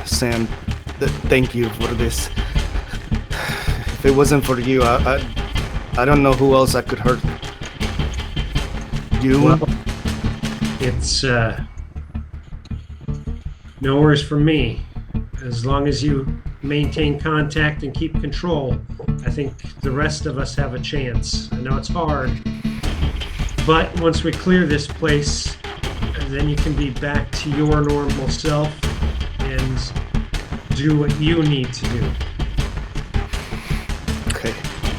Sam, thank you for this. If it wasn't for you, I don't know who else I could hurt. You? Well, it's no worries from me. As long as you maintain contact and keep control, I think the rest of us have a chance. I know it's hard, but once we clear this place, then you can be back to your normal self and do what you need to do. Okay.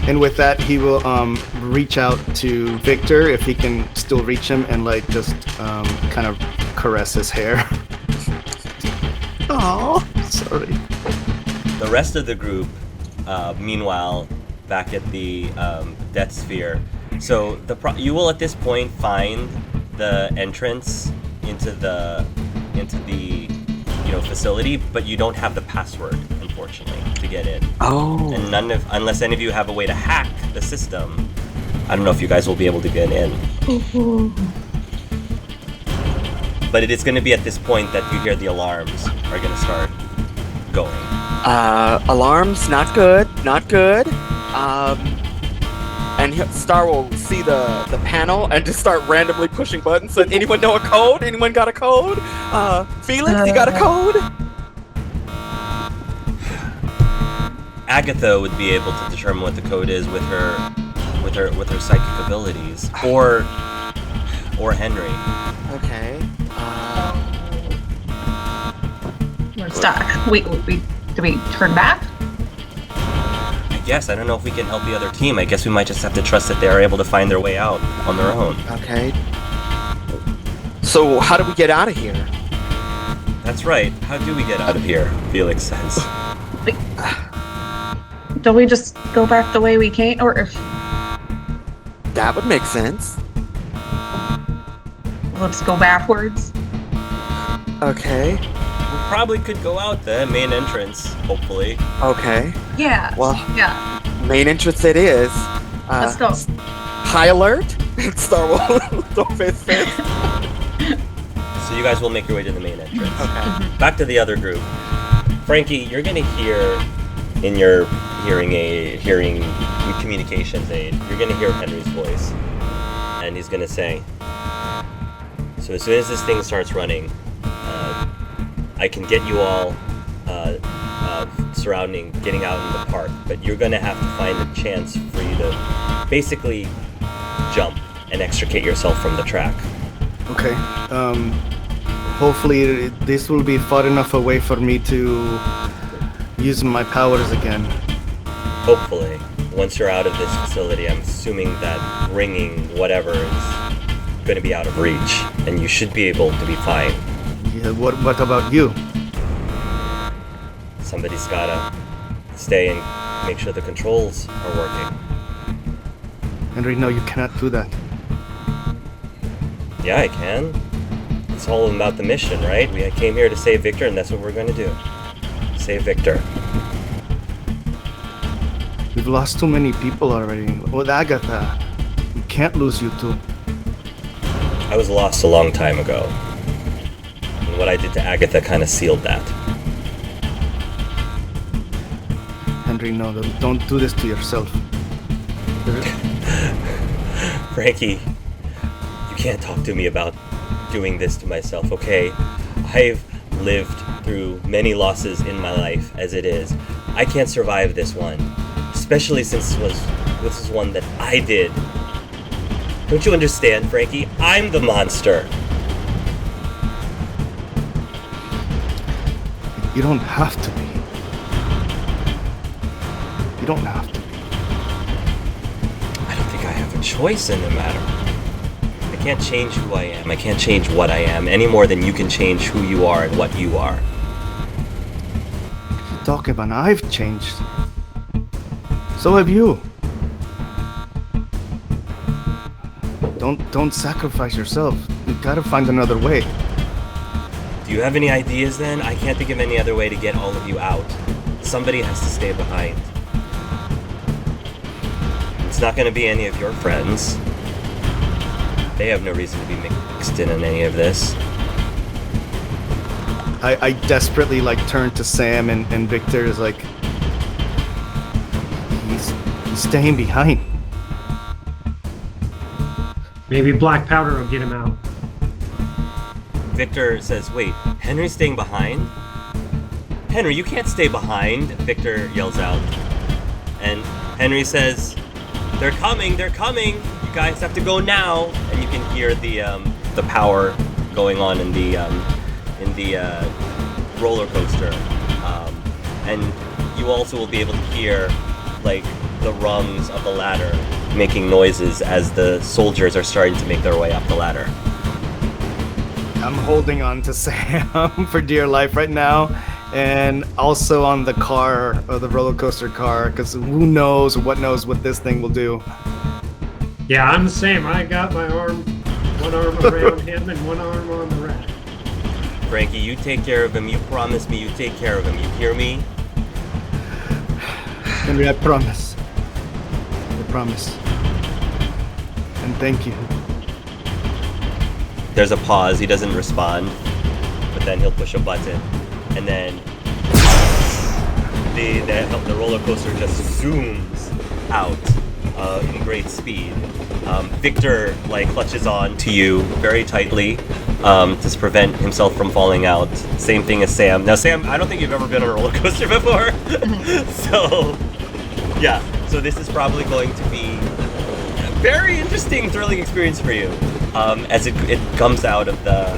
And with that, he will reach out to Victor if he can still reach him, and like just kind of caress his hair. Oh, sorry. The rest of the group, meanwhile, back at the Death Sphere. So you will at this point find the entrance into the facility, but you don't have the password, unfortunately, to get in. Oh. And unless any of you have a way to hack the system, I don't know if you guys will be able to get in. But it is going to be at this point that you hear the alarms are going to start going. Alarms, not good. And Star will see the panel and just start randomly pushing buttons. So, anyone know a code? Anyone got a code? Felix, you got a code? Agatha would be able to determine what the code is with her psychic abilities, or Henry. Okay. We're stuck. Do we turn back? Yes, I don't know if we can help the other team. I guess we might just have to trust that they are able to find their way out on their own. Okay. So how do we get out of here? That's right. How do we get out of here? Felix says. Don't we just go back the way we came? Or if... That would make sense. Let's go backwards. Okay. We probably could go out the main entrance, hopefully. Okay. Yeah. Well, yeah. Main entrance it is. Let's go. High alert. Star Wars. Don't face fist. So you guys will make your way to the main entrance. Okay. Back to the other group. Frankie, you're gonna hear in your hearing communications aid, you're gonna hear Henry's voice, and he's gonna say, so as soon as this thing starts running, I can get you all getting out in the park, but you're gonna have to find a chance for you to basically jump and extricate yourself from the track. Okay. Hopefully this will be far enough away for me to use my powers again. Hopefully. Once you're out of this facility, I'm assuming that ringing whatever is going to be out of reach, and you should be able to be fine. Yeah, what about you? Somebody's gotta stay and make sure the controls are working. Henry, no, you cannot do that. Yeah, I can. It's all about the mission, right? We came here to save Victor, and that's what we're going to do. Save Victor. We've lost too many people already. With Agatha, we can't lose you two. I was lost a long time ago. And what I did to Agatha kind of sealed that. Henry, no, don't do this to yourself. Frankie, you can't talk to me about doing this to myself, okay? I've lived through many losses in my life as it is. I can't survive this one, especially since this is one that I did. Don't you understand, Frankie? I'm the monster. You don't have to be. You don't have to be. I don't think I have a choice in the matter. I can't change who I am. I can't change what I am any more than you can change who you are and what you are. Talk about I've changed. So have you. Don't sacrifice yourself. You gotta find another way. Do you have any ideas then? I can't think of any other way to get all of you out. Somebody has to stay behind. It's not going to be any of your friends. They have no reason to be mixed in on any of this. I desperately like turn to Sam and Victor is like, he's staying behind. Maybe black powder will get him out. Victor says, wait, Henry's staying behind? Henry, you can't stay behind, Victor yells out. And Henry says, they're coming. You guys have to go now. And you can hear the power going on in the roller coaster. And you also will be able to hear, like, the rungs of the ladder making noises as the soldiers are starting to make their way up the ladder. I'm holding on to Sam for dear life right now, and also on the car, or the roller coaster car, because who knows what this thing will do. Yeah, I'm the same. I got my arm, one arm around him and one arm on the rat. Frankie, you take care of him. You promise me you take care of him. You hear me? Henry, I promise. I promise. And thank you. There's a pause. He doesn't respond, but then he'll push a button, and then the roller coaster just zooms out in great speed. Victor clutches on to you very tightly to prevent himself from falling out. Same thing as Sam. Now, Sam, I don't think you've ever been on a roller coaster before, so this is probably going to be a very interesting, thrilling experience for you. As it comes out of the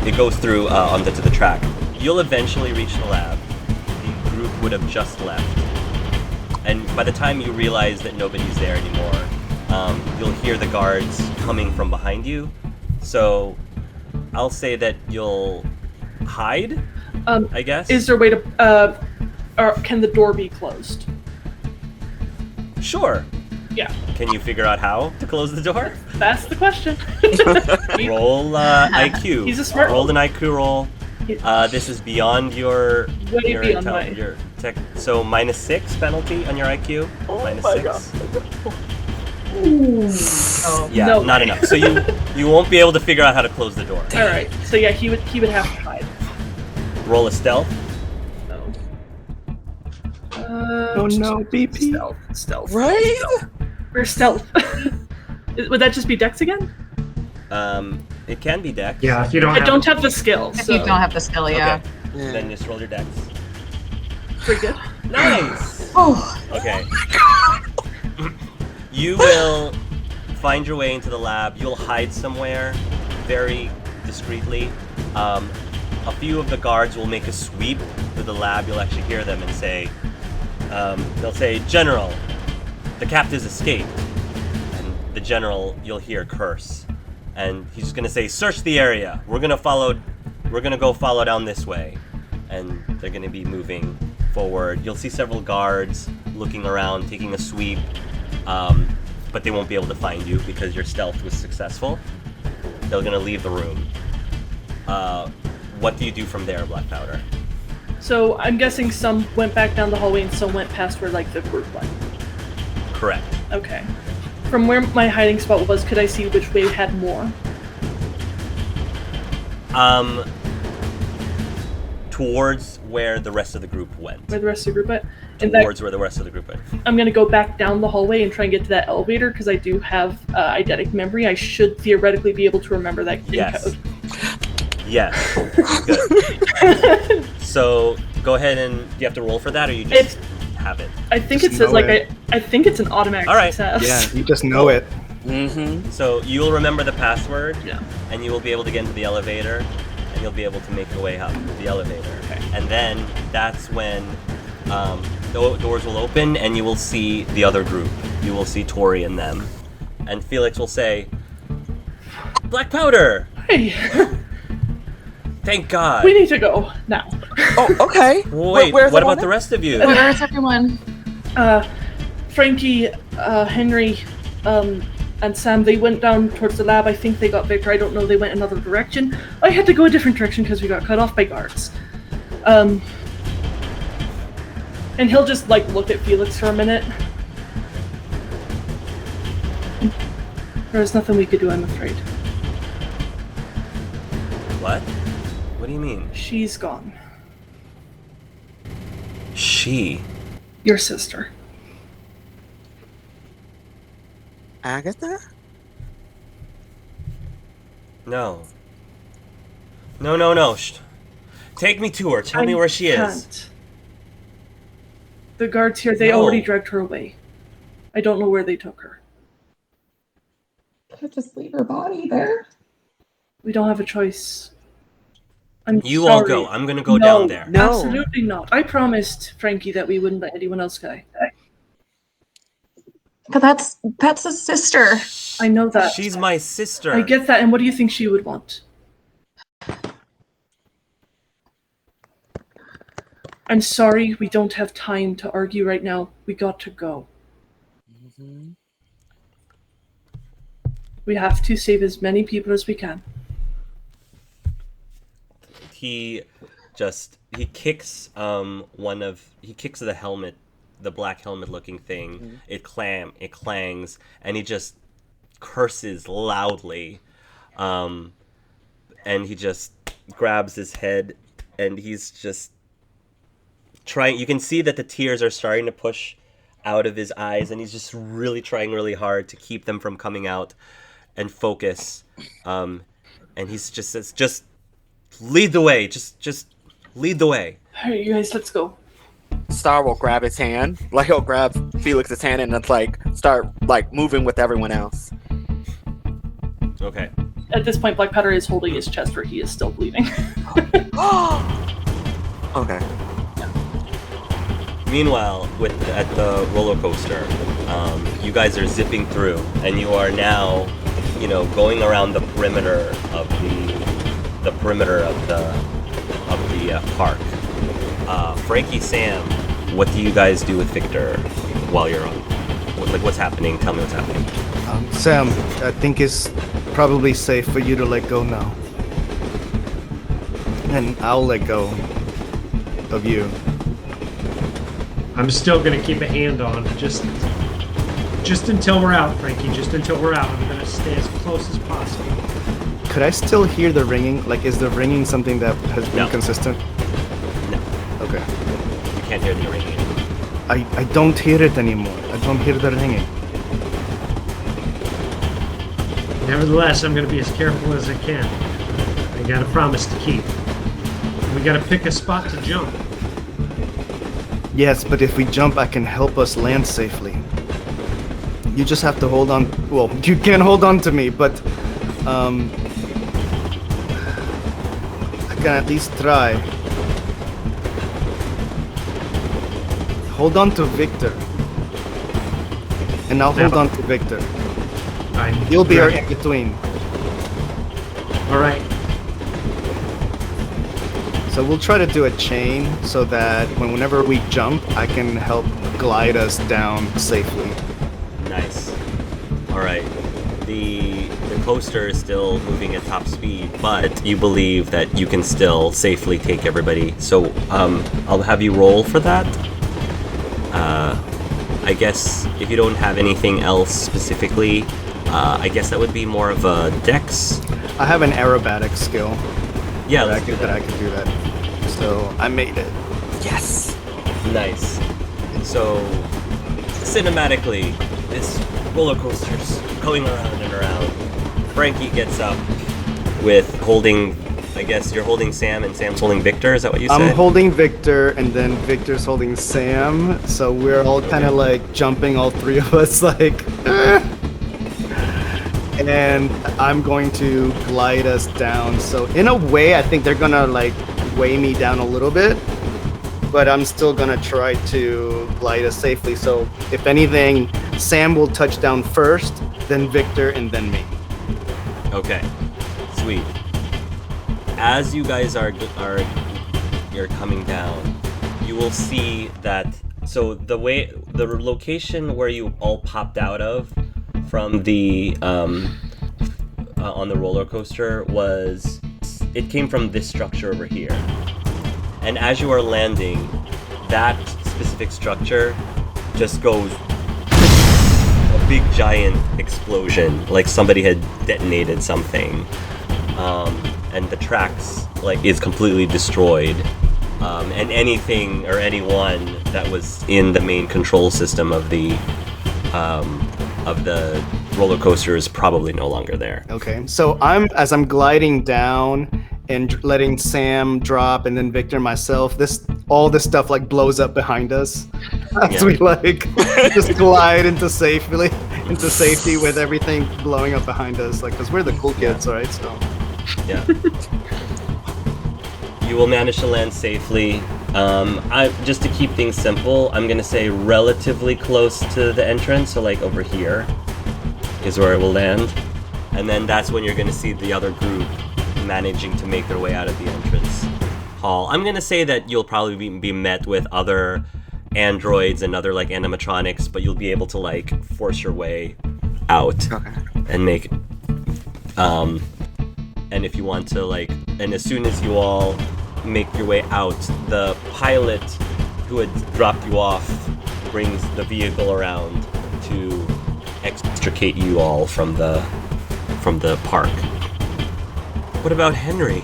it goes through onto the track. You'll eventually reach the lab. The group would have just left, and by the time you realize that nobody's there anymore, you'll hear the guards coming from behind you. So I'll say that you'll hide. I guess. Is there a way to, or can the door be closed? Sure. Yeah. Can you figure out how to close the door? That's the question. Roll IQ. He's a smart roll an IQ roll. This is beyond your tech. So -6 penalty on your IQ. Oh minus my 6. God. Oh. Yeah, No. not enough. So you won't be able to figure out how to close the door. All right. So yeah, he would have to hide. Roll a stealth. No. Oh no, BP. Stealth. Right? Where's stealth? Would that just be Dex again? It can be dex. Yeah, if you don't I don't have the skill. If So. you don't have the skill, yeah. Okay. Then just roll your dex. Pretty good. Nice. Oh. Okay. You will find your way into the lab. You'll hide somewhere very discreetly. A few of the guards will make a sweep through the lab. You'll actually hear them and say, they'll say, "General, the captives escaped." And the general, you'll hear curse. And he's just gonna say, "Search the area. We're gonna go follow down this way." And they're gonna be moving forward. You'll see several guards looking around, taking a sweep, but they won't be able to find you because your stealth was successful. They're gonna leave the room. What do you do from there, Black Powder? So I'm guessing some went back down the hallway and some went past where the group went. Correct. Okay. From where my hiding spot was, could I see which way had more? Towards where the rest of the group went. Where the rest of the group went? Towards where the rest of the group went. I'm gonna go back down the hallway and try and get to that elevator because I do have eidetic memory. I should theoretically be able to remember that Yes. code. Yes. Good. So go ahead and do you have to roll for that, or you just have it? I think Just it says know it. I think it's an automatic All right. success. Yeah, you just know it. Mm-hmm. So you'll remember the password, Yeah. and you will be able to get into the elevator, and you'll be able to make your way up the elevator. Okay. And then that's when the doors will open, and you will see the other group. You will see Tori and them, and Felix will say, "Black Powder! Hey, Thank God!" we need to go now. Oh, okay. Wait, Where's what everyone about the rest of you? Where's everyone? Frankie, Henry, and Sam, they went down towards the lab. I think they got Victor. I don't know. They went another direction. I had to go a different direction because we got cut off by guards. And he'll just look at Felix for a minute. There's nothing we could do, I'm afraid. What? What do you mean? She's gone. She? Your sister. Agatha? No. No. Take me to her. Tell me where she is. Can't. The guards here, they already dragged her away. I don't know where they took her. Could just leave her body there. We don't have a choice. I'm You sorry. all go. I'm gonna go down there. No. Absolutely not. I promised Frankie that we wouldn't let anyone else die. But that's a sister. I know that. She's my sister. I get that, and what do you think she would want? I'm sorry, we don't have time to argue right now. We got to go. Mm-hmm. We have to save as many people as we can. He kicks the helmet, the black helmet looking thing. Mm-hmm. It clangs, and he just curses loudly. And he just grabs his head, and he's just trying. You can see that the tears are starting to push out of his eyes, and he's just really trying really hard to keep them from coming out and focus. And he's just says, just lead the way. Just lead the way. All right, you guys, let's go. Star will grab his hand. Like, he'll grab Felix's hand and it's like start like moving with everyone else. Okay. At this point, Black Powder is holding his chest where he is still bleeding. Okay. Meanwhile, at the roller coaster, you guys are zipping through, and you are now, going around the perimeter of the park. Frankie, Sam, what do you guys do with Victor while you're on? What's happening? Tell me what's happening. Sam, I think it's probably safe for you to let go now. And I'll let go of you. I'm still gonna keep a hand on, just until we're out, Frankie. Just until we're out. I'm gonna stay as close as possible. Could I still hear the ringing? Like, is the ringing something that has been No. consistent? No, Okay. you can't hear the ringing. I don't hear it anymore. I don't hear the ringing. Nevertheless, I'm gonna be as careful as I can. I got a promise to keep. We gotta pick a spot to jump. Yes, but if we jump, I can help us land safely. You just have to hold on. Well, you can hold on to me, but I can at least try. Hold on to Victor. And I'll hold on to Victor. You'll be our in-between. Alright. So we'll try to do a chain so that whenever we jump, I can help glide us down safely. Nice. All right. The coaster is still moving at top speed, but you believe that you can still safely take everybody. So I'll have you roll for that. I guess if you don't have anything else specifically, I guess that would be more of a dex. I have an aerobatic skill. Yeah, that let's do that. I can do that. So I made it. Yes. Nice. So cinematically, this roller coaster's going around and around. Frankie gets up with holding, I guess you're holding Sam and Sam's holding Victor, is that what you said? I'm holding Victor and then Victor's holding Sam. So we're all kind of like jumping, all three of us like and I'm going to glide us down. So in a way, I think they're gonna like weigh me down a little bit, but I'm still gonna try to glide us safely. So if anything, Sam will touch down first, then Victor, and then me. Okay, sweet. As you guys you're coming down, you will see that. So the location where you all popped out of from the on the roller coaster it came from this structure over here, and as you are landing, that specific structure just goes a big giant explosion, like somebody had detonated something, and the tracks like is completely destroyed. And anything or anyone that was in the main control system of the roller coaster is probably no longer there. Okay, so as I'm gliding down and letting Sam drop, and then Victor and myself, all this stuff like blows up behind us as we like just glide into safety with everything blowing up behind us, like because we're the cool kids, right? So yeah. You will manage to land safely. Just to keep things simple, I'm gonna say relatively close to the entrance, so like over here is where it will land. And then that's when you're gonna see the other group managing to make their way out of the entrance hall. I'm gonna say that you'll probably be met with other androids and other like animatronics, but you'll be able to like force your way out and make and if you want to like, and as soon as you all make your way out, the pilot who had dropped you off brings the vehicle around to extricate you all from the park. What about Henry?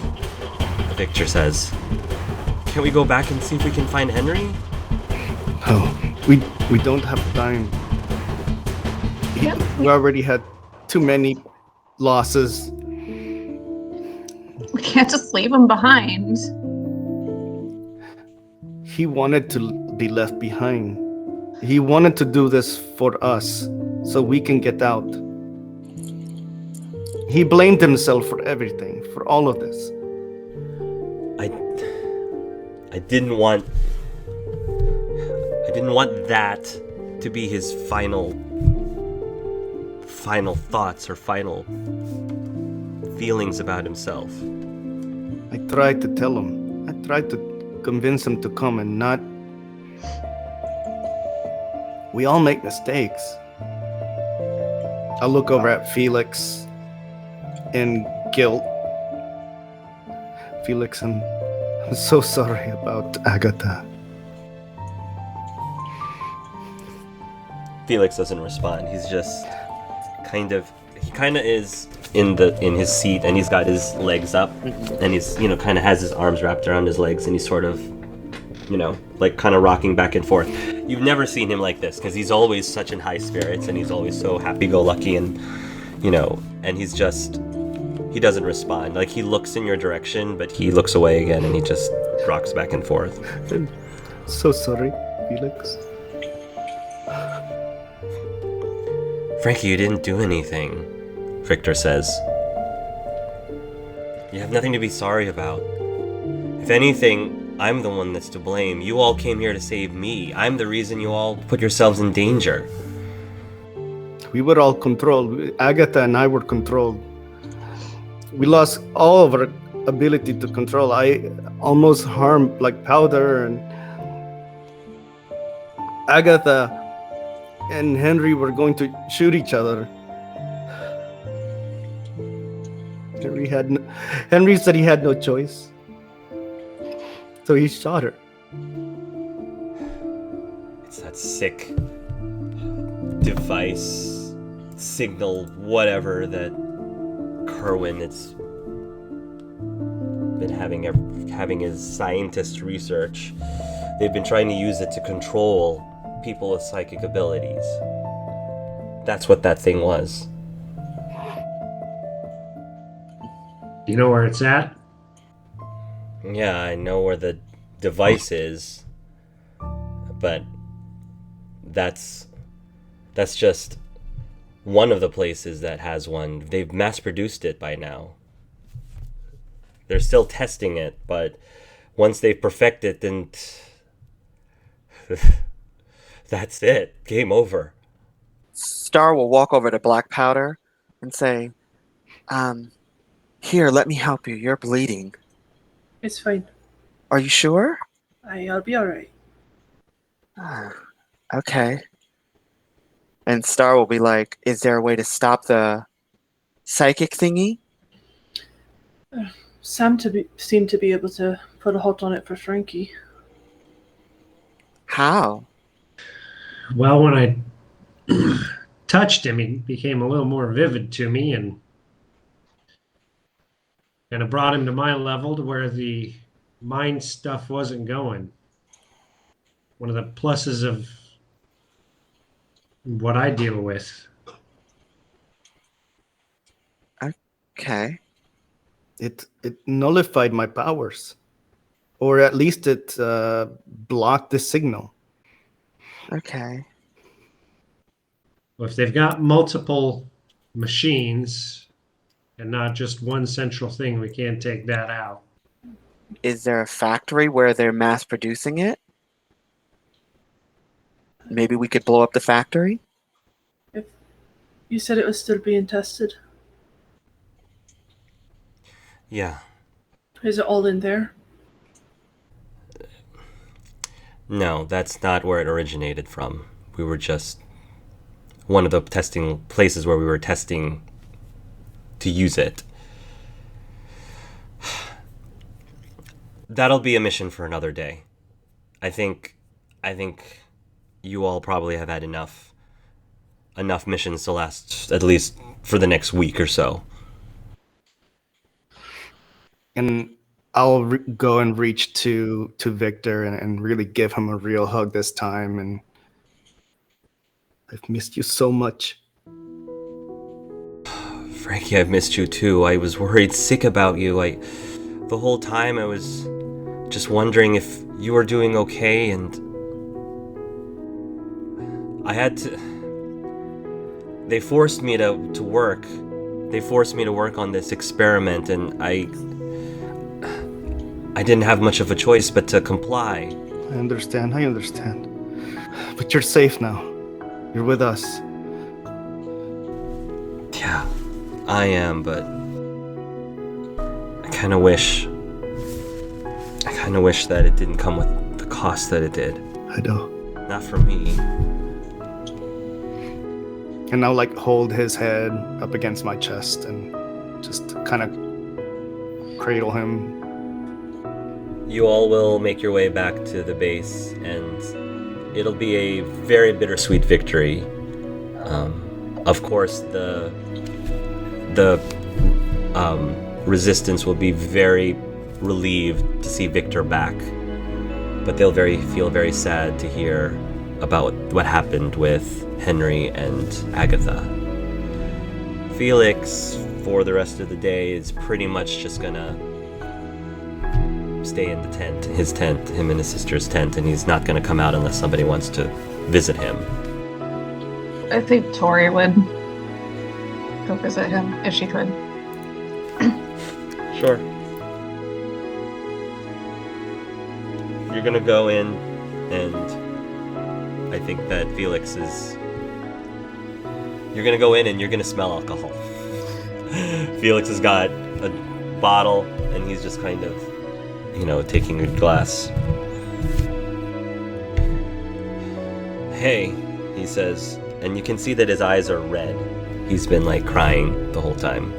Victor says. Can we go back and see if we can find Henry? oh, we don't have time. We already had too many losses. We can't just leave him behind. He wanted to be left behind. He wanted to do this for us so we can get out. He blamed himself for everything, for all of this. I didn't want that to be his final thoughts or final feelings about himself. I tried to tell him. I tried to convince him to come and not. We all make mistakes. I look over at Felix in guilt. Felix, I'm so sorry about Agatha. Felix doesn't respond. He's just he kind of is in his seat, and he's got his legs up, and he's kind of has his arms wrapped around his legs, and he's sort of like kind of rocking back and forth. You've never seen him like this because he's always such in high spirits, and he's always so happy-go-lucky, and and he doesn't respond. Like he looks in your direction, but he looks away again, and he just rocks back and forth. I'm so sorry, Felix. Frankie, you didn't do anything, Victor says. You have nothing to be sorry about. If anything, I'm the one that's to blame. You all came here to save me. I'm the reason you all put yourselves in danger. We were all controlled. Agatha and I were controlled. We lost all of our ability to control. I almost harmed like Powder, and Agatha and Henry were going to shoot each other. Henry said he had no choice, so he shot her. It's that sick device, signal, whatever that Kerwin it's been having his scientist research. They've been trying to use it to control people with psychic abilities. That's what that thing was. Do you know where it's at? Yeah, I know where the device is, but that's just one of the places that has one. They've mass-produced it by now. They're still testing it, but once they perfect it, then that's it. Game over. Star will walk over to Black Powder and say, here, let me help you. You're bleeding. It's fine. Are you sure? I'll be alright. Okay. And Star will be like, is there a way to stop the psychic thingy? Sam seemed to be able to put a halt on it for Frankie. How? Well, when I touched him, he became a little more vivid to me, and kind of brought him to my level to where the mind stuff wasn't going. One of the pluses of what I deal with. Okay. It nullified my powers, or at least it blocked the signal. Okay. Well, if they've got multiple machines and not just one central thing, we can't take that out. Is there a factory where they're mass producing it? Maybe we could blow up the factory? You said it was still being tested. Yeah. Is it all in there? No, that's not where it originated from. We were just one of the testing places where we were testing to use it. That'll be a mission for another day. I think you all probably have had enough missions to last at least for the next week or so. And I'll go and reach to Victor and really give him a real hug this time. And I've missed you so much. Frankie, I've missed you too. I was worried sick about you. The whole time I was just wondering if you were doing okay, and I had to... They forced me to work. They forced me to work on this experiment, and I didn't have much of a choice but to comply. I understand. But you're safe now. You're with us. Yeah, I am, but I kind of wish that it didn't come with the cost that it did. I know. Not for me. And I'll hold his head up against my chest and just kind of cradle him. You all will make your way back to the base, and it'll be a very bittersweet victory. Of course, the resistance will be very relieved to see Victor back, but they'll feel very sad to hear about what happened with Henry and Agatha. Felix, for the rest of the day, is pretty much just gonna stay in the tent, him and his sister's tent, and he's not gonna come out unless somebody wants to visit him. I think Tori would go visit him if she could. Sure. You're gonna go in, and I think that Felix is... You're gonna go in and you're gonna smell alcohol. Felix has got a bottle, and he's just kind of, taking a glass. Hey, he says, and you can see that his eyes are red. He's been crying the whole time.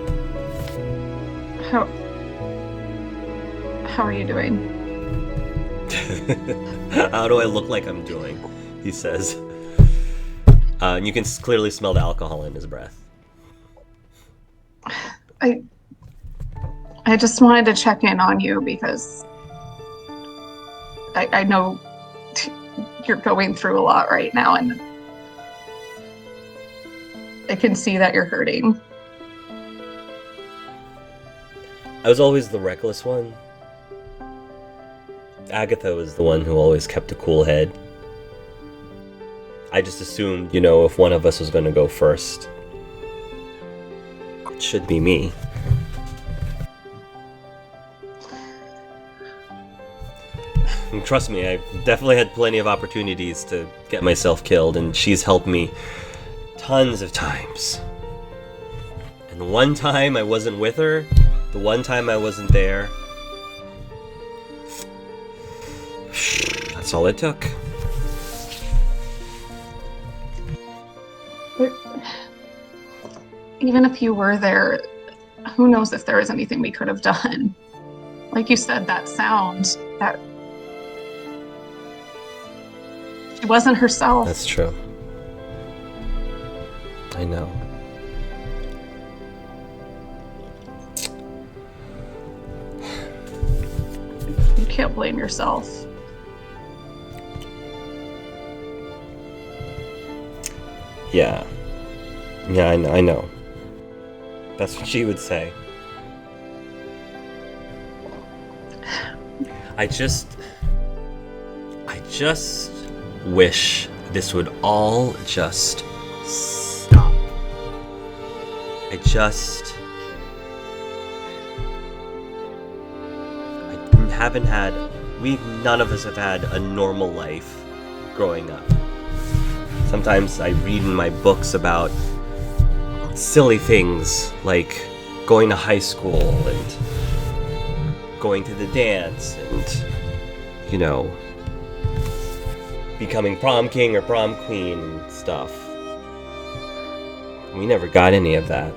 How are you doing? How do I look like I'm doing? He says. And you can clearly smell the alcohol in his breath. I just wanted to check in on you because I know you're going through a lot right now, and I can see that you're hurting. I was always the reckless one. Agatha was the one who always kept a cool head. I just assumed, if one of us was going to go first, it should be me. And trust me, I've definitely had plenty of opportunities to get myself killed, and she's helped me tons of times. And the one time I wasn't with her, the one time I wasn't there, that's all it took. But even if you were there, who knows if there was anything we could have done. Like you said, that sound, that she wasn't herself. That's true. I know. You can't blame yourself. Yeah. Yeah, I know. That's what she would say. I just wish this would all just stop. None of us have had a normal life growing up. Sometimes I read in my books about silly things like going to high school and going to the dance and, you know, becoming prom king or prom queen and stuff. We never got any of that.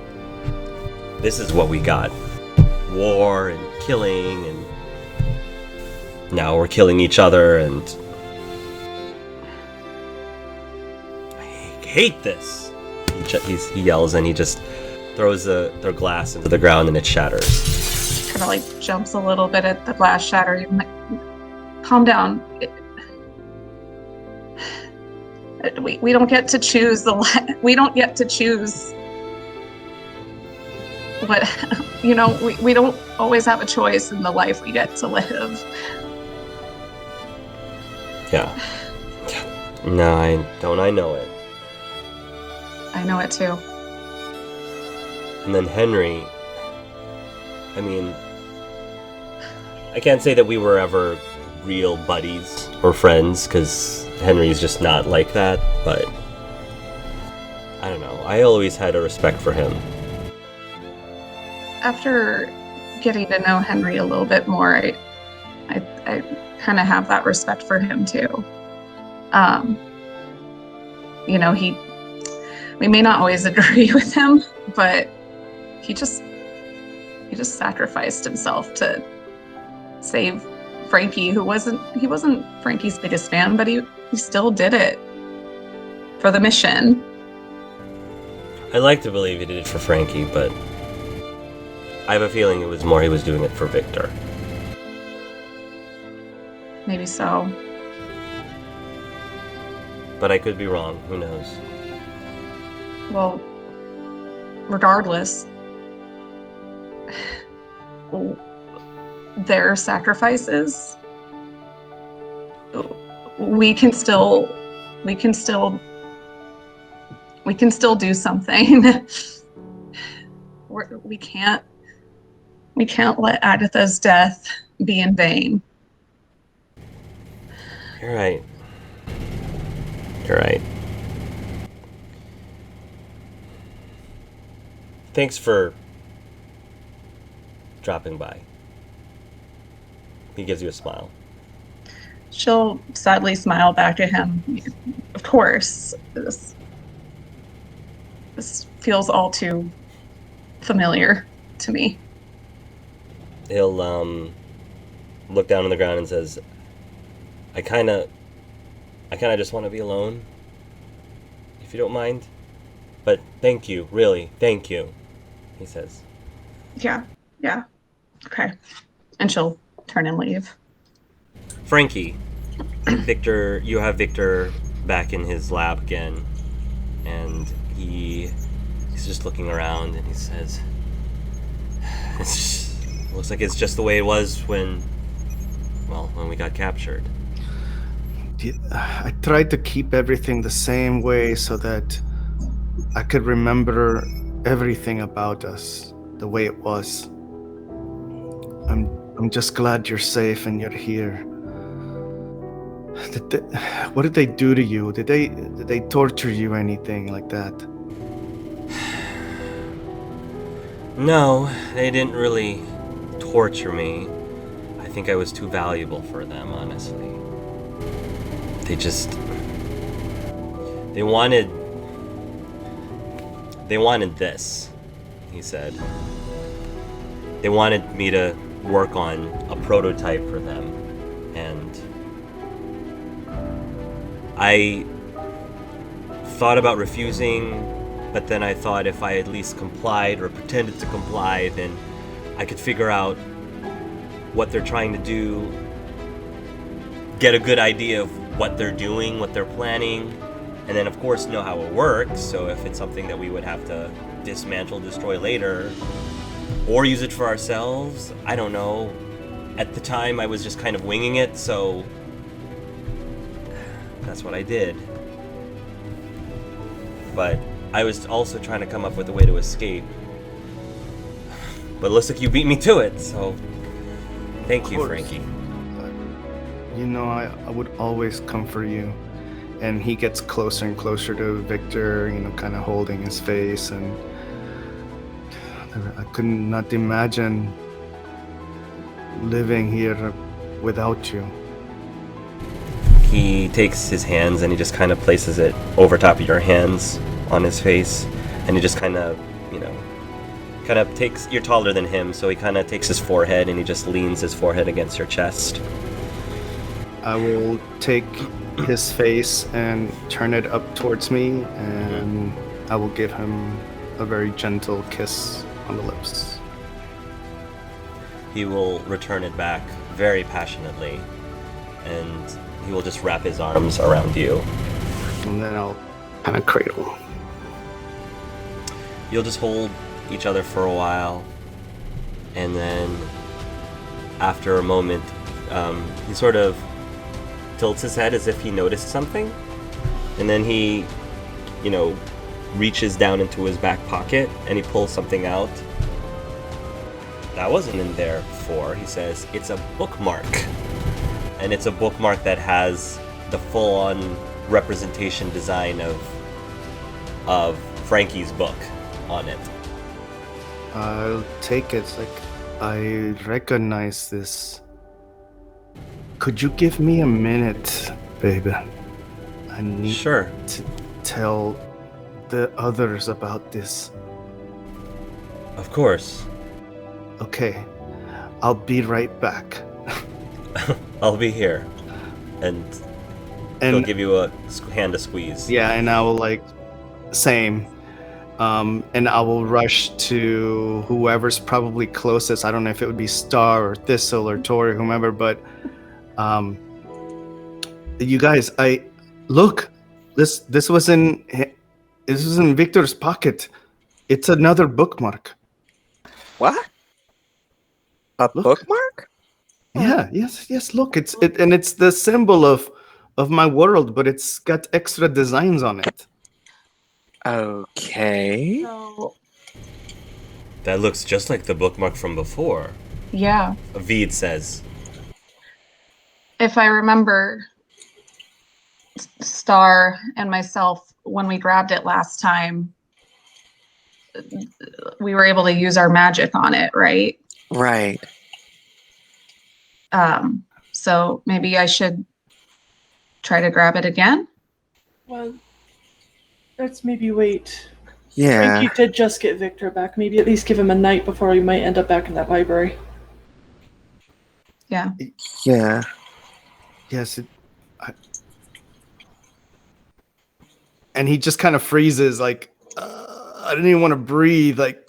This is what we got. War and killing, and now we're killing each other, and I hate this. He yells, and he just throws their glass into the ground, and it shatters. Kind of like jumps a little bit at the glass shattering. Like, calm down. We don't get to choose we don't get to choose what, you know, we don't always have a choice in the life we get to live. Yeah. No, I know it. I know it too. And then Henry, I mean, I can't say that we were ever real buddies or friends, because Henry's just not like that, but I don't know. I always had a respect for him. After getting to know Henry a little bit more, I kind of have that respect for him too. You know, we may not always agree with him, but he just sacrificed himself to save Frankie, he wasn't Frankie's biggest fan, but he still did it for the mission. I like to believe he did it for Frankie, but I have a feeling it was more he was doing it for Victor. Maybe so. But I could be wrong. Who knows? Well, regardless, their sacrifices, we can still do something. We can't let Agatha's death be in vain. You're right. You're right. Thanks for dropping by. He gives you a smile. She'll sadly smile back at him. Of course, this feels all too familiar to me. He'll look down on the ground and says, I kinda just want to be alone, if you don't mind. But thank you, really, thank you, he says. Yeah. Okay. And she'll turn and leave. Frankie, Victor, you have Victor back in his lab again, and he's just looking around, and he says, looks like it's just the way it was when we got captured. I tried to keep everything the same way so that I could remember everything about us the way it was. I'm just glad you're safe and you're here. What did they do to you? Did they torture you or anything like that? No, they didn't really torture me. I think I was too valuable for them, honestly. They wanted this, he said. They wanted me to work on a prototype for them, and I thought about refusing, but then I thought if I at least complied or pretended to comply, then I could figure out what they're trying to do get a good idea of what they're doing, what they're planning, and then of course know how it works. So if it's something that we would have to dismantle, destroy later, or use it for ourselves, I don't know. At the time I was just kind of winging it, so that's what I did. But I was also trying to come up with a way to escape. But it looks like you beat me to it, so thank you, Frankie. You know, I would always come for you. And he gets closer and closer to Victor, you know, kind of holding his face. And I could not imagine living here without you. He takes his hands and he just kind of places it over top of your hands on his face. And he just kind of, you know, takes, you're taller than him, so he kind of takes his forehead and he just leans his forehead against your chest. I will take his face and turn it up towards me, and I will give him a very gentle kiss on the lips. He will return it back very passionately, and he will just wrap his arms around you. And then I'll kind of cradle. You'll just hold each other for a while, and then after a moment, he sort of tilts his head as if he noticed something, and then he, you know, reaches down into his back pocket and he pulls something out. That wasn't in there before. He says, it's a bookmark. And it's a bookmark that has the full-on representation design of Frankie's book on it. I'll take it. Like, I recognize this. Could you give me a minute, baby? I need Sure. to tell the others about this. Of course. Okay, I'll be right back. I'll be here. And he'll give you a hand to squeeze. Yeah, and I will same. And I will rush to whoever's probably closest. I don't know if it would be Star or Thistle or Tori, whomever, but you guys, look. This was in Victor's pocket. It's another bookmark. What? A Look. bookmark? Yeah, yes. Look, it's the symbol of my world, but it's got extra designs on it. Okay. So, That looks just like the bookmark from before. yeah, Avid says. if I remember, Star and myself, when we grabbed it last time, we were able to use our magic on it, right? Right. So maybe I should try to grab it again. Well, let's maybe wait. Yeah. Frankie did just get Victor back. Maybe at least give him a night before we might end up back in that library. Yeah. Yeah. Yes, and he just kind of freezes, like, I didn't even want to breathe, like.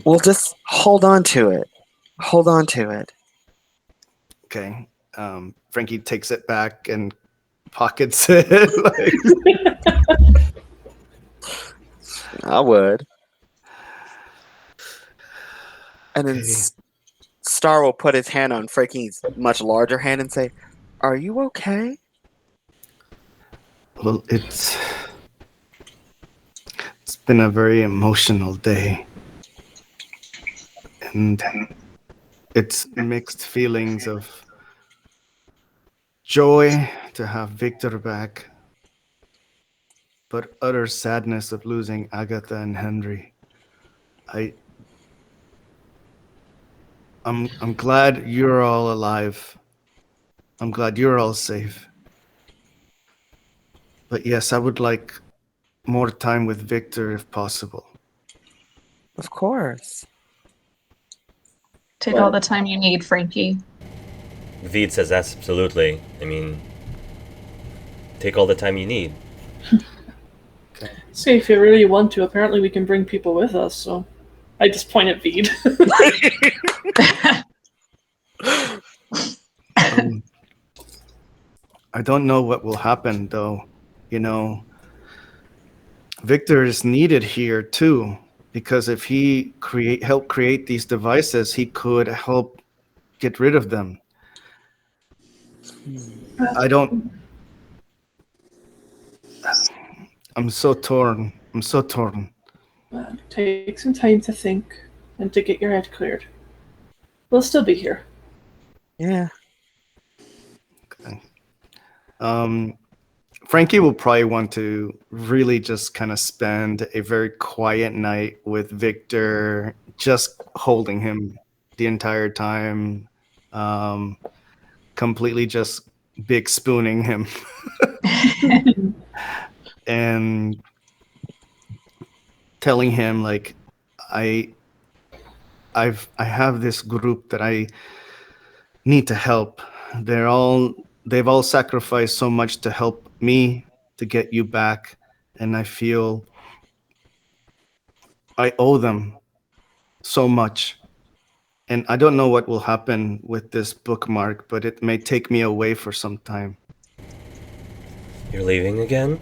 We'll just hold on to it. Hold on to it. Okay. Frankie takes it back and pockets it. I would. And then Star will put his hand on Frankie's much larger hand and say, "Are you okay?" Well, it's been a very emotional day. And it's mixed feelings of joy to have Victor back, but utter sadness of losing Agatha and Henry. I'm glad you're all alive. I'm glad you're all safe. But yes, I would like more time with Victor if possible. Of course. Take all the time you need, Frankie. Avid says absolutely. I mean, take all the time you need. Say if you really want to, apparently we can bring people with us, so I just point at Veed. I don't know what will happen, though. You know, Victor is needed here too, because if he help create these devices, he could help get rid of them. I don't. I'm so torn. I'm so torn. Well, take some time to think and to get your head cleared. We'll still be here. Yeah. Okay. Frankie will probably want to really just kind of spend a very quiet night with Victor, just holding him the entire time, completely just big spooning him, and telling him like, I have this group that I need to help. They've all sacrificed so much to help me to get you back, and I feel I owe them so much. And I don't know what will happen with this bookmark, but it may take me away for some time. You're leaving again?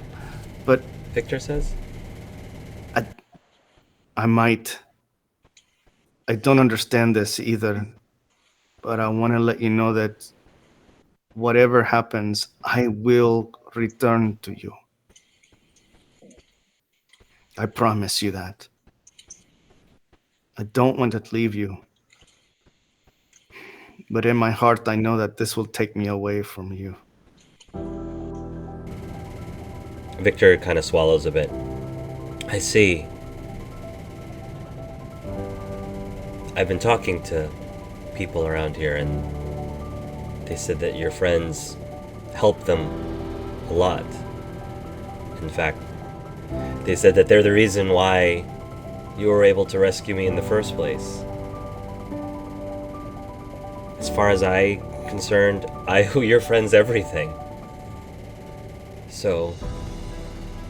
But Victor says? I might. I don't understand this either, but I want to let you know that whatever happens, I will return to you. I promise you that. I don't want to leave you. But in my heart, I know that this will take me away from you. Victor kind of swallows a bit. I see. I've been talking to people around here, and they said that your friends help them a lot. In fact, they said that they're the reason why you were able to rescue me in the first place. As far as I'm concerned, I owe your friends everything. So,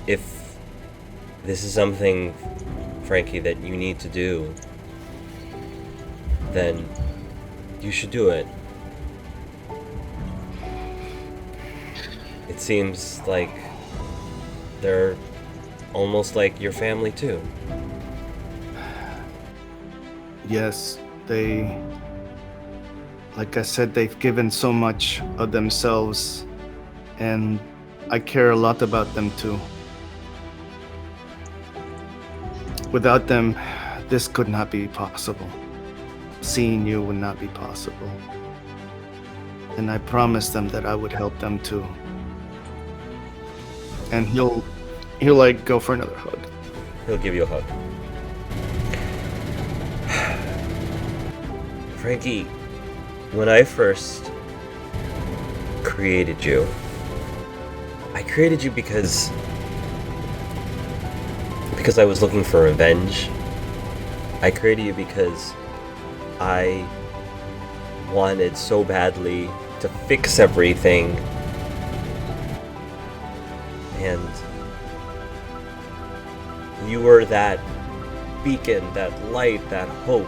if this is something, Frankie, that you need to do, then you should do it. It seems like they're almost like your family too. Yes, like I said, they've given so much of themselves, and I care a lot about them too. Without them, this could not be possible. Seeing you would not be possible. And I promised them that I would help them too. And he'll like go for another hug. He'll give you a hug. Frankie, when I first created you, I created you because I was looking for revenge. I created you because I wanted so badly to fix everything. And you were that beacon, that light, that hope.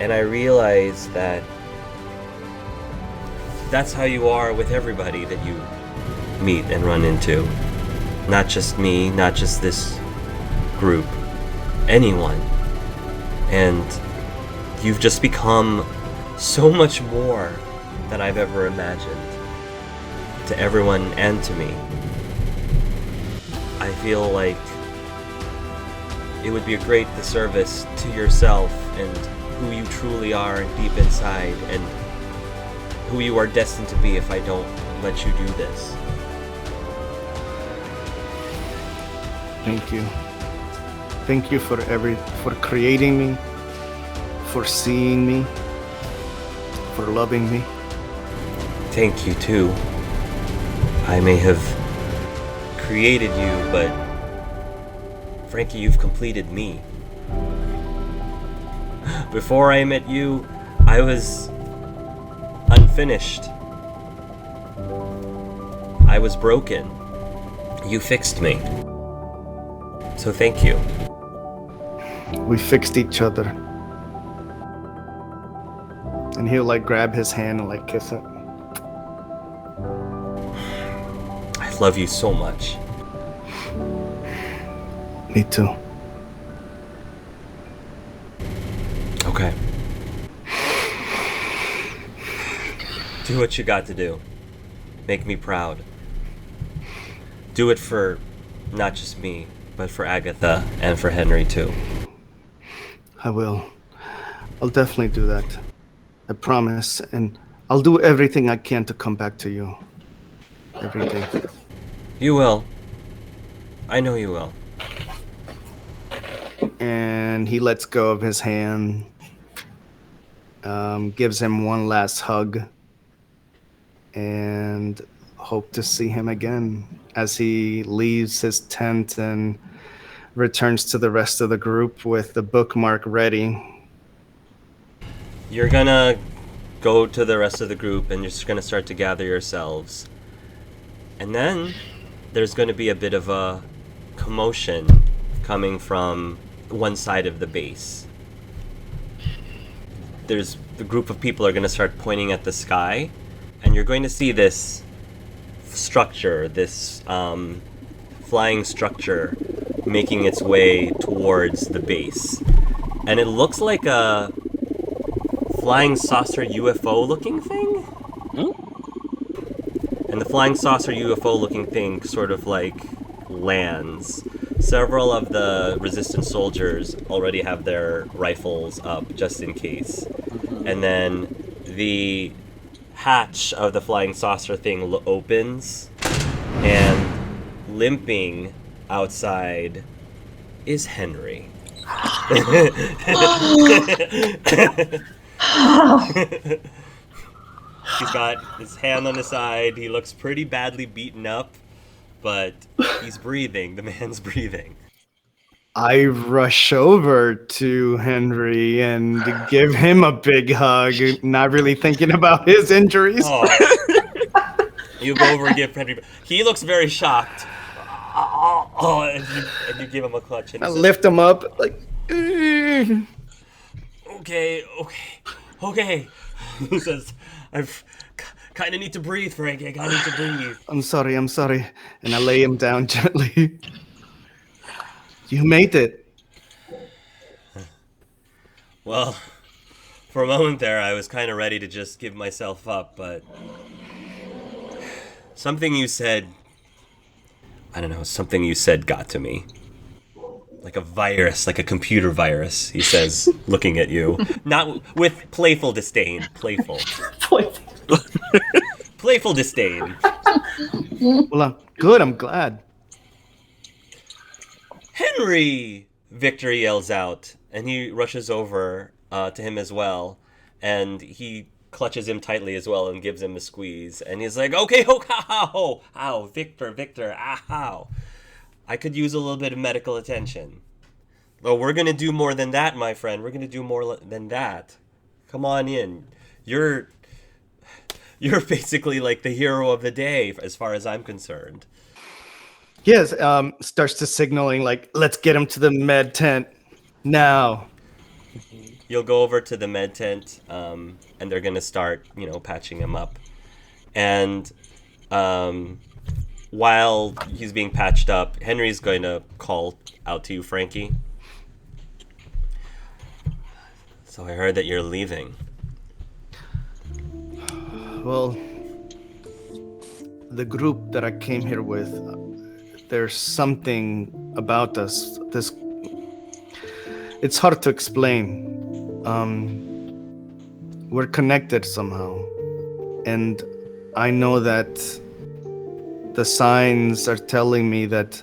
And I realized that that's how you are with everybody that you meet and run into. Not just me, not just this group, anyone. And you've just become so much more than I've ever imagined, to everyone and to me. I feel like it would be a great disservice to yourself and who you truly are deep inside, and who you are destined to be if I don't let you do this. Thank you. Thank you for creating me, for seeing me, for loving me. Thank you too. I may have created you, but Frankie, you've completed me. Before I met you, I was unfinished. I was broken. You fixed me. So thank you. We fixed each other. And he'll like grab his hand and like kiss it. I love you so much. Me too. Okay. Do what you got to do. Make me proud. Do it for not just me, but for Agatha and for Henry too. I will. I'll definitely do that. I promise. And I'll do everything I can to come back to you. Everything. You will. I know you will. And he lets go of his hand, gives him one last hug, and hope to see him again as he leaves his tent and returns to the rest of the group with the bookmark ready. You're gonna go to the rest of the group and you're just gonna start to gather yourselves. And then there's gonna be a bit of a commotion coming from one side of the base. There's the group of people are gonna start pointing at the sky, and you're going to see this structure, this flying structure making its way towards the base. And it looks like a flying saucer UFO looking thing? And the flying saucer UFO looking thing sort of like lands. Several of the resistance soldiers already have their rifles up just in case. And then the hatch of the flying saucer thing opens, and limping outside is Henry. He's got his hand on his side. He looks pretty badly beaten up, but he's breathing. The man's breathing. I rush over to Henry and give him a big hug, not really thinking about his injuries. Oh. You go over and give Henry. He looks very shocked. Oh, and you give him a clutch. And I he says, lift him up, like, Okay. He says, I've kind of need to breathe, Frankie. I kind of need to breathe. I'm sorry. And I lay him down gently. You made it. Well, for a moment there, I was kind of ready to just give myself up, but something you said got to me. Like a virus, like a computer virus, he says, looking at you. Not with playful disdain. Playful disdain. Well, good. I'm glad. Henry! Victor yells out, and he rushes over to him as well, and he clutches him tightly as well and gives him a squeeze, and he's like, okay, ow, Victor, ow. I could use a little bit of medical attention. Well, we're gonna do more than that, my friend. We're gonna do more than that. Come on in. You're basically like the hero of the day, as far as I'm concerned. Yes, starts to signaling, like, let's get him to the med tent now. You'll go over to the med tent, and they're gonna start, patching him up. And while he's being patched up, Henry's going to call out to you, Frankie. So I heard that you're leaving. Well, the group that I came here with, there's something about us. It's hard to explain. We're connected somehow. And I know that the signs are telling me that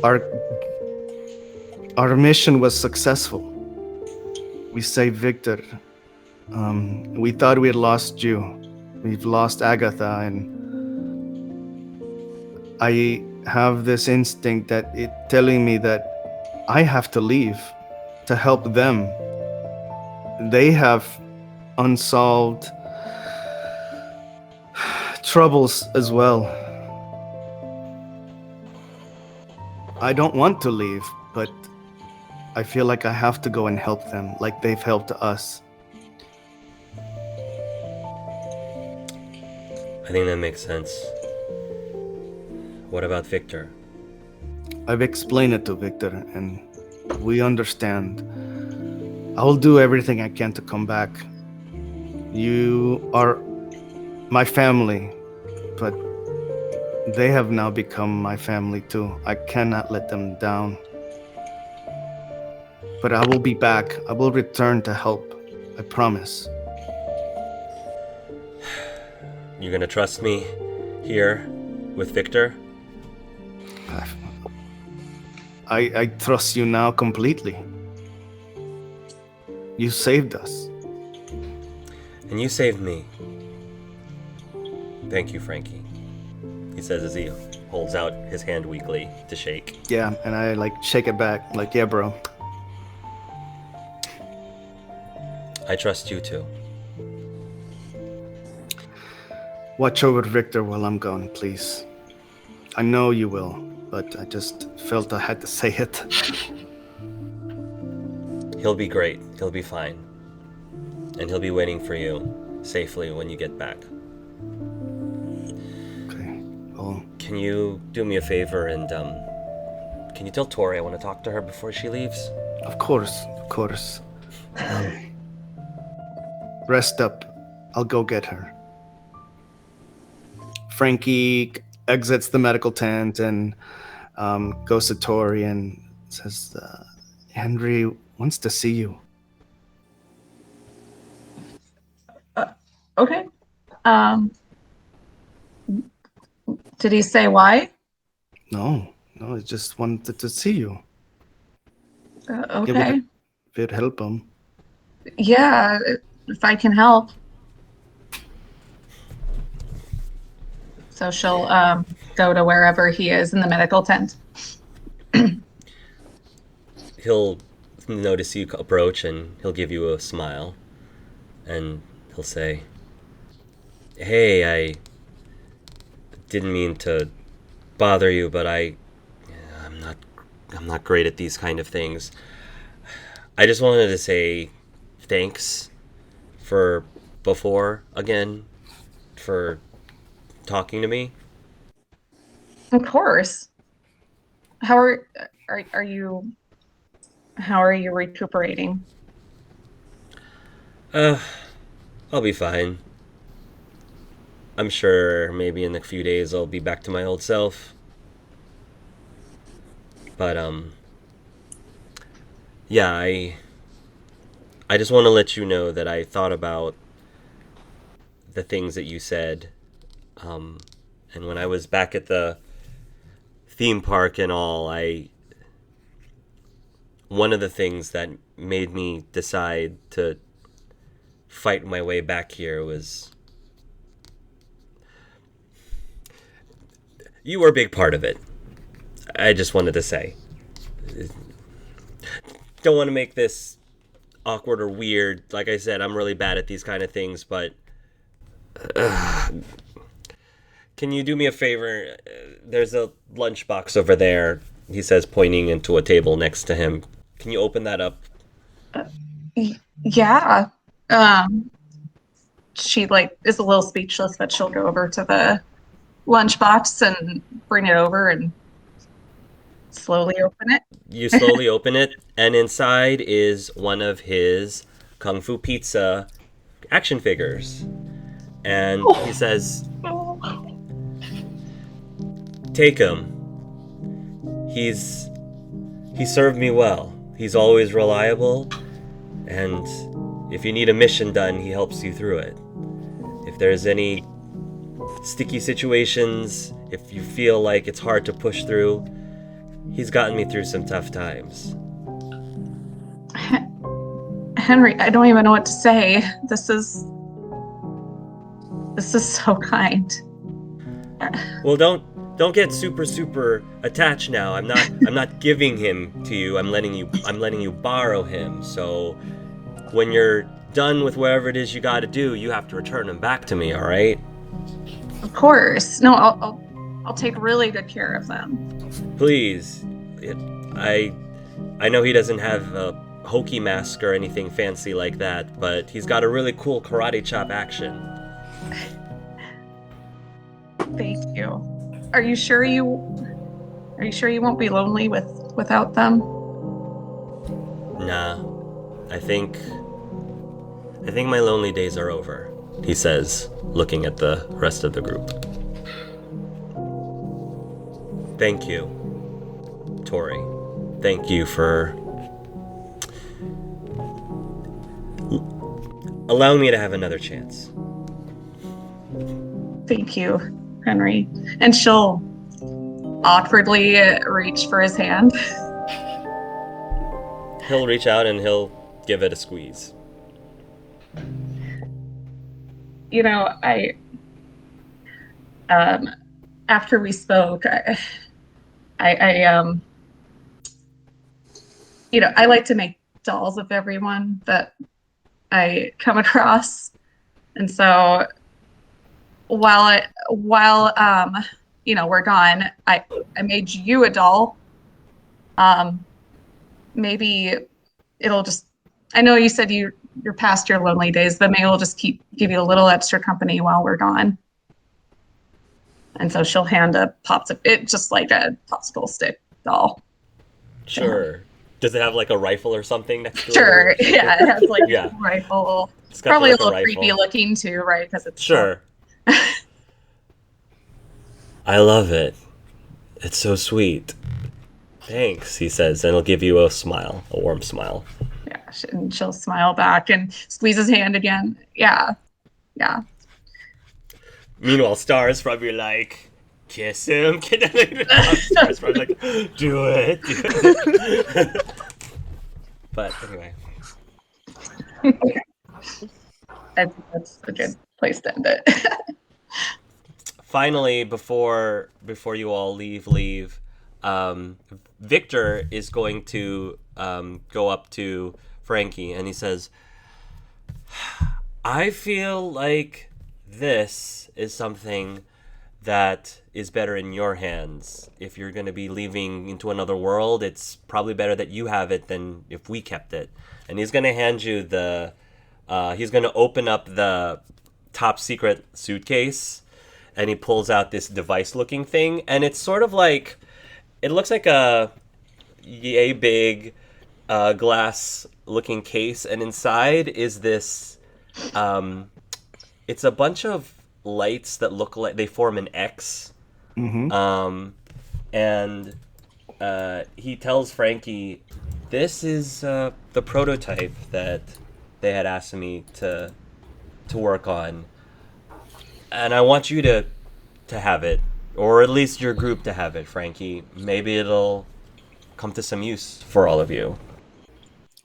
our mission was successful. We saved Victor. We thought we had lost you. We've lost Agatha, and I have this instinct that it's telling me that I have to leave to help them. They have unsolved troubles as well. I don't want to leave, but I feel like I have to go and help them, like they've helped us. I think that makes sense. What about Victor? I've explained it to Victor, and we understand. I will do everything I can to come back. You are my family, but they have now become my family too. I cannot let them down. But I will be back. I will return to help. I promise. You gonna trust me here with Victor? I trust you now completely. You saved us. And you saved me. Thank you, Frankie. He says as he holds out his hand weakly to shake. Yeah, and I shake it back, yeah, bro. I trust you too. Watch over Victor while I'm gone, please. I know you will, but I just felt I had to say it. He'll be great. He'll be fine. And he'll be waiting for you safely when you get back. Okay, well... Can you do me a favor and, can you tell Tori I want to talk to her before she leaves? Of course. Rest up. I'll go get her. Frankie exits the medical tent and goes to Tori and says, Henry wants to see you. Okay. Did he say why? No, he just wanted to see you. Okay. If it'd help him. Yeah, if I can help. So she'll go to wherever he is in the medical tent. He'll notice you approach and he'll give you a smile. And he'll say, "Hey, I didn't mean to bother you, but I'm not great at these kind of things. I just wanted to say thanks for before again for talking to me." Of course. How are you? How are you recuperating? I'll be fine. I'm sure maybe in a few days I'll be back to my old self. But yeah, I just want to let you know that I thought about the things that you said. And when I was back at the theme park and all, one of the things that made me decide to fight my way back here was you were a big part of it. I just wanted to say. Don't want to make this awkward or weird. Like I said, I'm really bad at these kind of things, but can you do me a favor? There's a lunchbox over there, he says, pointing into a table next to him. Can you open that up? Yeah. She is a little speechless, but she'll go over to the lunchbox and bring it over and slowly open it. You slowly open it, and inside is one of his Kung Fu Pizza action figures. And he says, "Take him. He served me well. He's always reliable, and if you need a mission done, he helps you through it. If there's any sticky situations, if you feel like it's hard to push through, he's gotten me through some tough times." Henry, I don't even know what to say. This is so kind. Well, don't get super attached now. I'm not giving him to you. I'm letting you borrow him. So when you're done with whatever it is you got to do, you have to return him back to me, all right? Of course. No, I'll take really good care of them. Please. I know he doesn't have a hokey mask or anything fancy like that, but he's got a really cool karate chop action. Thank you. Are you sure you won't be lonely without them? Nah, I think my lonely days are over, he says, looking at the rest of the group. Thank you, Tori. Thank you for allowing me to have another chance. Thank you, Henry. And she'll awkwardly reach for his hand. He'll reach out and he'll give it a squeeze. You know, after we spoke, I I like to make dolls of everyone that I come across, and so while we're gone, I made you a doll. Maybe it'll just. I know you said you're past your lonely days, but maybe we'll just give you a little extra company while we're gone. And so she'll hand just like a popsicle stick doll. Sure. Does it have like a rifle or something next to it? Sure. Yeah, it has like Yeah. a rifle. It's got Probably like a little rifle. creepy looking too, right? Because it's Sure. I love it. It's so sweet. Thanks, he says, and he'll give you a smile, a warm smile. Yeah, and she'll smile back and squeeze his hand again. Yeah. Meanwhile, Star's probably like, kiss him. Star's probably like, do it. But anyway. I think that's a good place to end it. Finally, before you all leave, Victor is going to go up to Frankie, and he says, I feel like this is something that is better in your hands. If you're going to be leaving into another world, it's probably better that you have it than if we kept it. And he's going to hand you he's going to open up the top secret suitcase, and he pulls out this device-looking thing, and it's sort of like, it looks like a yay big glass-looking case, and inside is this, it's a bunch of lights that look like they form an X. Mm-hmm. And he tells Frankie, this is the prototype that they had asked me to work on. And I want you to have it, or at least your group to have it, Frankie. Maybe it'll come to some use for all of you.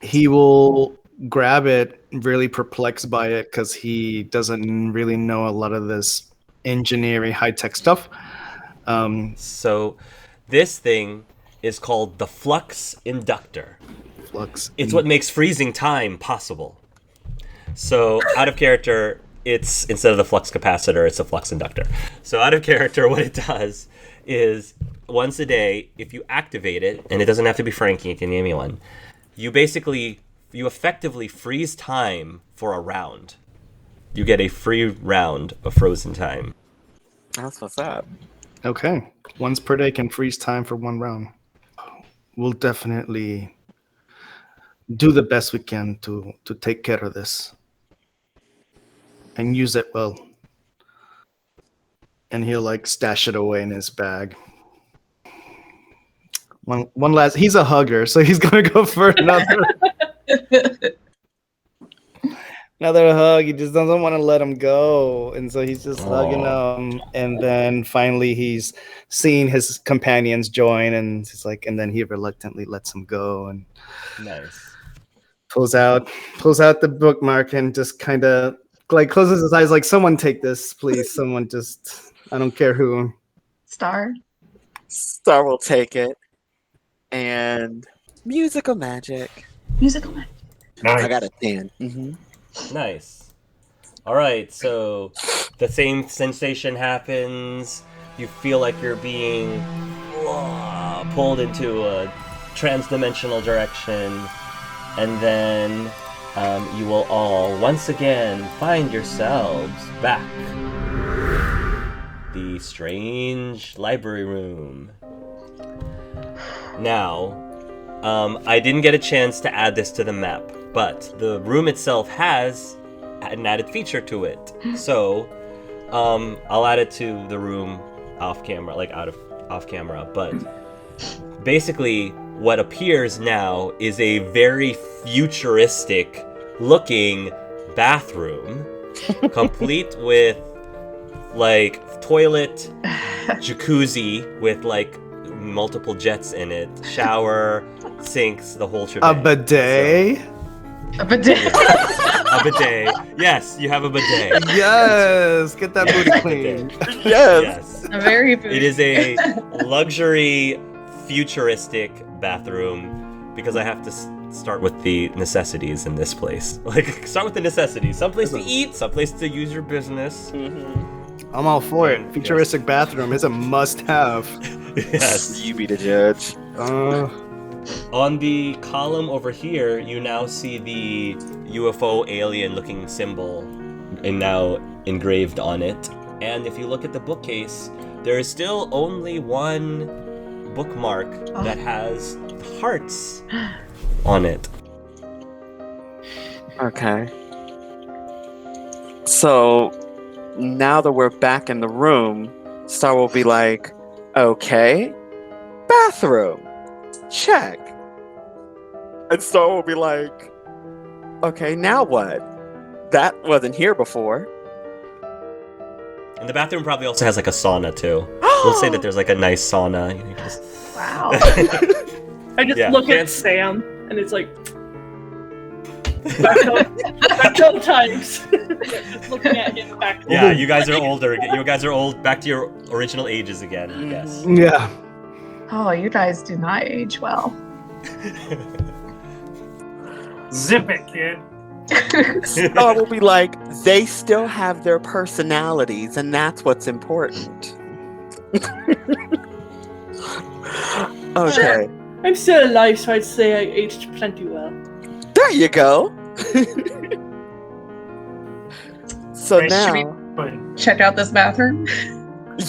He will grab it, really perplexed by it, because he doesn't really know a lot of this engineering, high-tech stuff. So this thing is called the Flux Inductor. It's what makes freezing time possible. So out of character, it's, instead of the flux capacitor, it's a flux inductor. So out of character, what it does is once a day, if you activate it, and it doesn't have to be Frankie, it can be anyone, you effectively freeze time for a round. You get a free round of frozen time. That's what's up. Okay. Once per day can freeze time for one round. We'll definitely do the best we can to take care of this. And use it well. And he'll like stash it away in his bag. One last, he's a hugger, so he's gonna go for another hug. He just doesn't want to let him go, and so he's just hugging him. And then finally, he's seeing his companions join, and he's like, and then he reluctantly lets him go, and Nice. pulls out the bookmark and just kind of like closes his eyes, like, someone take this, please. Someone just, I don't care who. Star will take it. And musical magic. musical magic. I got a 10. Mm-hmm. Nice. All right, so the same sensation happens. You feel like you're being pulled into a trans-dimensional direction, and then you will all once again find yourselves back the strange library room. Now, I didn't get a chance to add this to the map, but the room itself has an added feature to it. So, I'll add it to the room off camera, like off camera, but basically what appears now is a very futuristic looking bathroom, complete with like toilet, jacuzzi with like multiple jets in it, shower, sinks, the whole shebang. A bidet? A bidet. A bidet. Yes, you have a bidet. Yes! Get that booty clean. Yes. A very bougie. It is a luxury, futuristic bathroom because I have to start with the necessities in this place. Like, start with the necessities. Someplace to eat, someplace to use your business. I'm all for it. Futuristic bathroom is a must-have. Yes. You be the judge. On the column over here, you now see the UFO alien-looking symbol and now engraved on it. And if you look at the bookcase, there is still only one bookmark that has hearts on it. Okay. So now that we're back in the room, Star will be like, okay, bathroom, check. And Star will be like, okay, now what? That wasn't here before. And the bathroom probably also has like a sauna too. Let's say that there's like a nice sauna. You just... Wow. I just Yeah, look at fancy. Sam, and it's like back to old times. Just looking at him back. To Yeah, you guys are older. You guys are old. Back to your original ages again. Yes. Yeah. Oh, you guys do not age well. Zip it, kid. Star will be like, they still have their personalities, and that's what's important. Okay, I'm still alive, so I'd say I aged plenty well. there you go. So Right, should we- now, Fine. Check out this bathroom.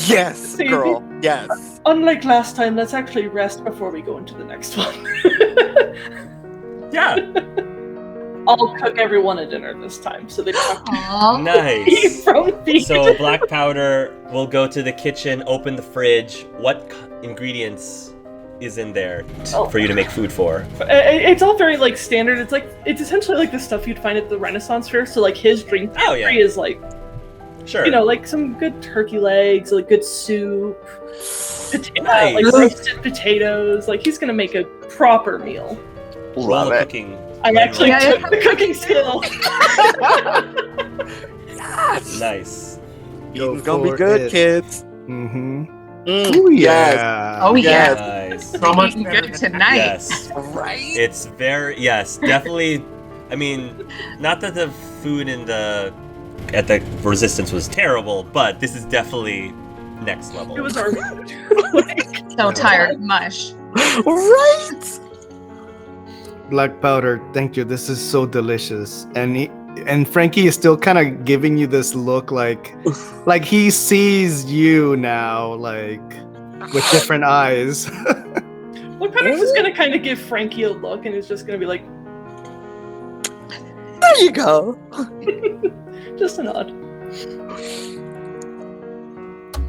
yes, girl, yes. Unlike last time, let's actually rest before we go into the next one. Yeah. I'll cook everyone a dinner this time, so they don't have to Aww. eat Nice. from me. So Black Powder will go to the kitchen, open the fridge. What ingredients is in there for you to make food for? It's all very like standard. It's essentially like the stuff you'd find at the Renaissance fair. So like his drink Oh, yeah. pantry is like, Sure. you know, like some good turkey legs, like good soup, Nice. like roasted potatoes. Like he's gonna make a proper meal. Roll Love a it. cooking. I actually Yeah, took the cooking skill. Yes. Nice. Eating's gonna be good, kids. Mm-hmm. Oh Yeah. Oh yeah. Nice. So much Eating better good than- tonight. Yes. Right? It's very definitely. I mean, not that the food at the Resistance was terrible, but this is definitely next level. It was our So tired of mush. Right? Black Powder, thank you. This is so delicious. And Frankie is still kind of giving you this look like he sees you now, like with different eyes. Well, Patrick's just gonna kind of give Frankie a look, and is just gonna be like, There you go. just a nod.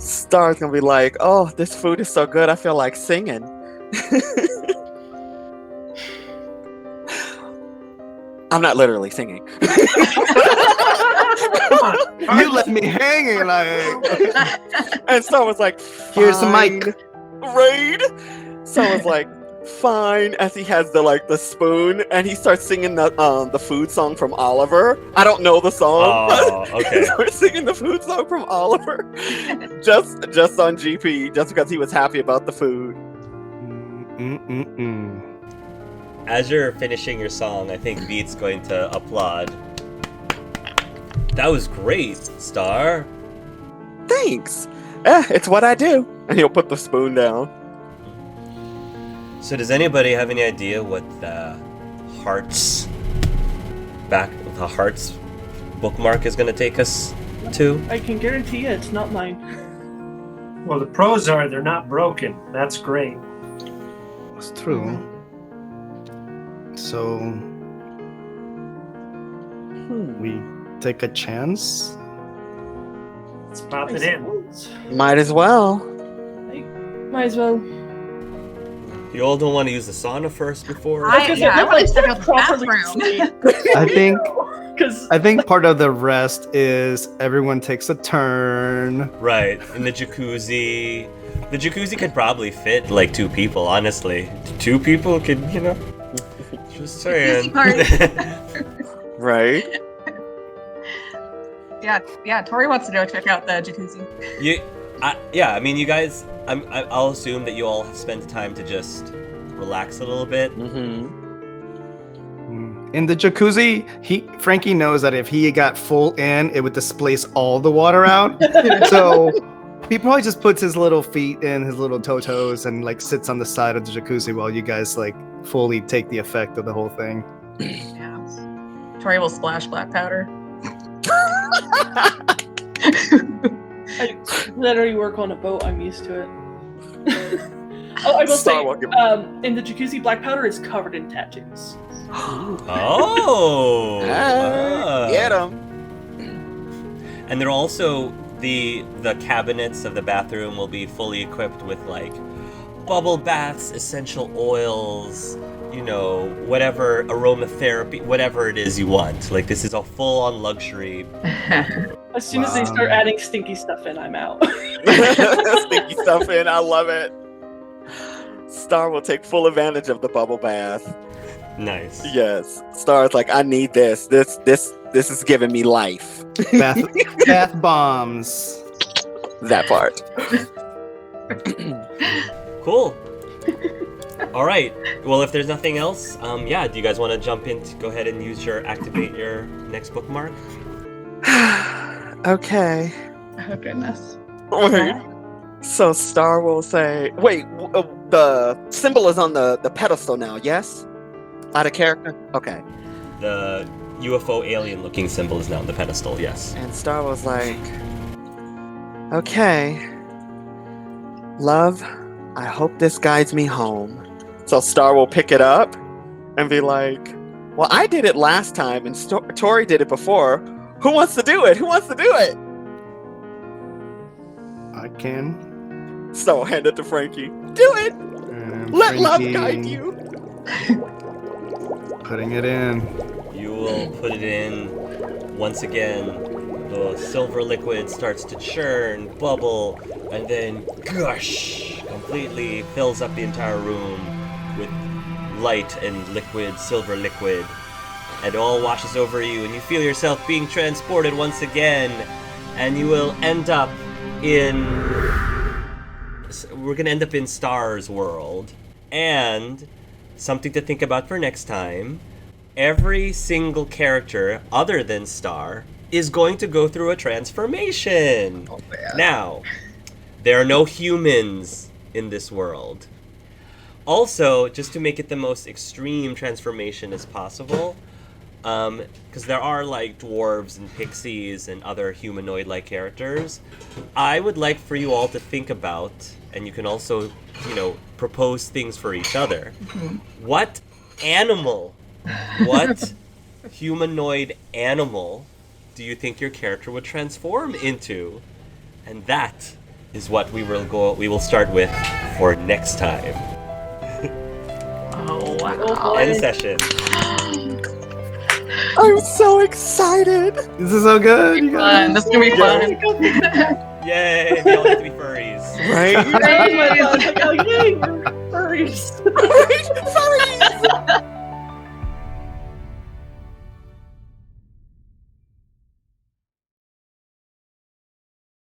Star's gonna be like, oh, this food is so good, I feel like singing. I'm not literally singing. You left me hanging like. And Star was like, Here's the mic. "Fine." Right? Star was like, fine, as he has the spoon, and he starts singing the food song from Oliver. I don't know the song. Oh, okay. He starts singing the food song from Oliver. just on GP, just because he was happy about the food. Mm-mm-mm. As you're finishing your song, I think Beat's going to applaud. That was great, Star. Thanks. It's what I do. And he'll put the spoon down. So does anybody have any idea what the Hearts bookmark is going to take us to? I can guarantee you it's not mine. Well, the pros are they're not broken. That's great. It's true. So we take a chance. Let's pop it in. Might as well. Might as well. You all don't want to use the sauna first before? I want to check out the bathroom. Because I think part of the rest is everyone takes a turn. Right, in the jacuzzi. The jacuzzi could probably fit like 2 people, honestly. 2 people could, just saying. Right? Yeah, Tori wants to go check out the jacuzzi. You guys, I'll assume that you all spend time to just relax a little bit. Mm-hmm. In the jacuzzi, Frankie knows that if he got full in, it would displace all the water out. So he probably just puts his little feet in, his little toes, and like sits on the side of the jacuzzi while you guys like fully take the effect of the whole thing. Yeah. Tori will splash black powder. I literally work on a boat. I'm used to it. I will say, in the jacuzzi, black powder is covered in tattoos. Oh! Get him. And they're also the cabinets of the bathroom will be fully equipped with like bubble baths, essential oils, whatever aromatherapy, whatever it is you want. Like this is a full-on luxury. As soon as they start adding stinky stuff in, I'm out. Stinky stuff in, I love it. Star will take full advantage of the bubble bath. Nice. Yes. Star's like, I need this. This is giving me life. Bath bombs. That part. Cool. All right. Well, if there's nothing else, do you guys want to jump in? Go ahead and activate your next bookmark. Okay. Oh goodness. Wait. So Star will say, wait, the symbol is on the pedestal now, yes? Out of character? Okay. The UFO alien-looking symbol is now on the pedestal, yes. And Star was like, okay. Love, I hope this guides me home. So Star will pick it up and be like, well, I did it last time and Tori did it before. Who wants to do it? Who wants to do it? I can. So hand it to Frankie. Do it! Let love guide you! Putting it in. You will put it in. Once again, the silver liquid starts to churn, bubble, and then gush! Completely fills up the entire room with light and liquid, silver liquid. And it all washes over you, and you feel yourself being transported once again. And you will end up we're gonna end up in Star's world. And something to think about for next time, every single character other than Star is going to go through a transformation. Oh, man. Now, there are no humans in this world. Also, just to make it the most extreme transformation as possible, because there are like dwarves and pixies and other humanoid-like characters, I would like for you all to think about, and you can also, propose things for each other. What humanoid animal do you think your character would transform into? And that is what we will start with for next time. Oh wow. End session. I'm so excited! This is so good. You guys. This is gonna be fun. Yay! We all get to be furries. Right? Yay, furries. Right? Sorry!